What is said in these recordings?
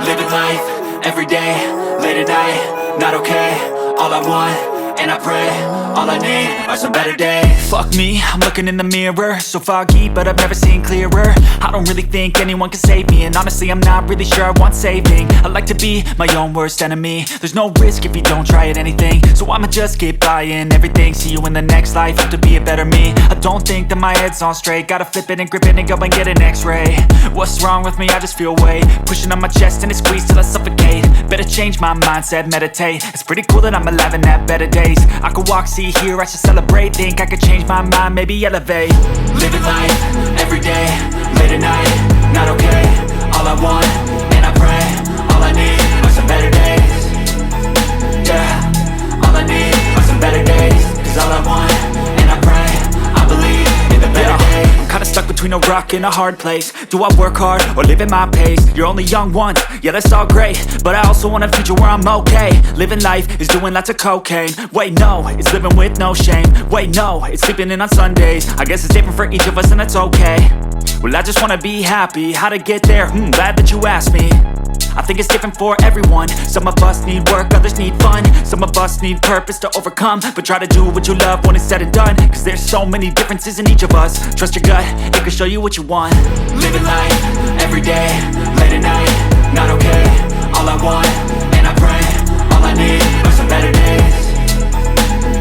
Living life, everyday, late at night, not okay. All I want, and I pray, all I need are some better days. Fuck me, I'm looking in the mirror, so foggy, but I've never seen clearer. I don't really think anyone can save me, and honestly I'm not really sure I want saving. I like to be my own worst enemy. There's no risk if you don't try at anything, so I'ma just keep buying everything. See you in the next life, have to be a better me. I don't think that my head's on straight, gotta flip it and grip it and go and get an x-ray. What's wrong with me? I just feel weight pushing on my chest and it squeezes till I suffocate. Better change my mindset, meditate. It's pretty cool that I'm alive and have better days. I could walk, see, hear, I should celebrate. Think I could change my mind, maybe elevate. Living life, everyday, late at night, not okay. All I want, and I pray, all I need are some better days. Yeah, all I need are some better days. Cause all I want, and I pray, I believe in the better days. I'm kinda stuck between a rock and a hard place. Do I work hard or live at my pace? You're only young once, yeah that's all great, but I also want a future where I'm okay. Living life is doing lots of cocaine. Wait no, it's living with no shame. Wait no, it's sleeping in on Sundays. I guess it's different for each of us and that's okay. Well I just wanna be happy, how to get there? Glad that you asked me. I think it's different for everyone. Some of us need work, others need fun. Some of us need purpose to overcome. But try to do what you love when it's said and done. Cause there's so many differences in each of us. Trust your gut, it can show you what you want. Living life, everyday, late at night, not okay. All I want, and I pray, all I need are some better days.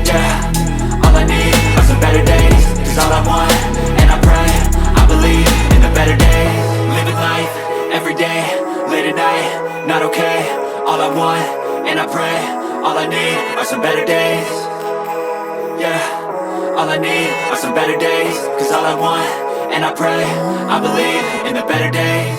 Yeah, all I need are some better days. Cause all I want, and I pray, I believe in the better days. Living life, everyday, late at night, not okay. All I want, and I pray, all I need are some better days. Yeah, all I need are some better days. Cause all I want, and I pray, I believe in the better days.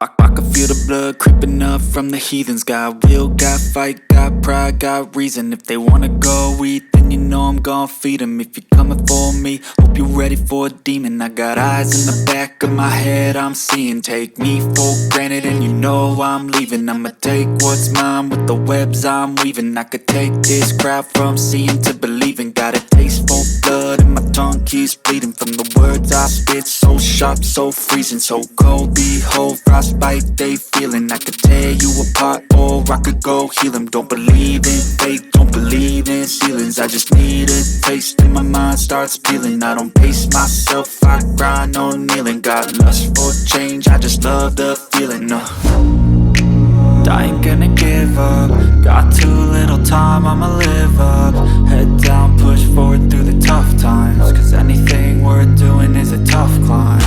I can feel the blood creeping up from the heathens. Got will, got fight, got pride, got reason. If they wanna go eat, then then you know I'm gon' feed 'em. If you're coming for me, hope you're ready for a demon. I got eyes in the back of my head, I'm seeing. Take me for granted and you know I'm leaving. I'ma take what's mine with the webs I'm weaving. I could take this crowd from seeing to believing. Got a taste for blood and my tongue keeps bleeding from the words I spit. So sharp, so freezing, so cold. Behold, frostbite they feeling. I could tear you apart or I could go heal 'em. Don't believe in fate, don't believe in ceilings. I just need a taste and my mind starts peeling. I don't pace myself, I grind on kneeling. Got lust for change, I just love the feeling. I ain't gonna give up. Got too little time, I'ma live up. Head down, push forward through the tough times. Cause anything worth doing is a tough climb.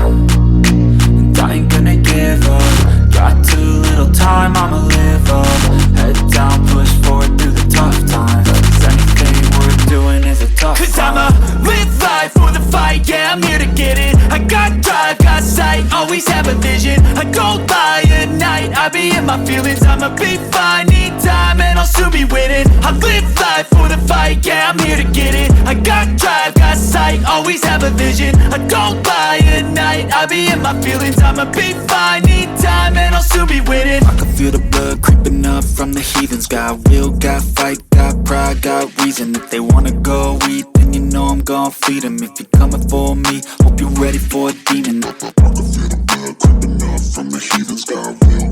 And I ain't gonna give up. Got too little time, I'ma live up. Head down, push forward through the tough times. Cause anything worth doing is a tough climb. Cause I'ma live life for the fight, yeah, I'm here to get it. I got drive, got sight, always have a vision. I go by at night, I be in my feelings. I'ma be fine, need time and I'll soon be winning. I live life for the fight, yeah, I'm here to get it. I got drive, got sight, always have a vision. I go by at night, I be in my feelings. I'ma be fine, need time and I'll soon be winning. I can feel the blood creeping up from the heathens. Got will, got fight, got pride, got reason. If they wanna go eat, then you know I'm gon' feed 'em. If you're coming for me, hope you're ready for a demon. I can feel the blood creeping up from the heathens. Got will,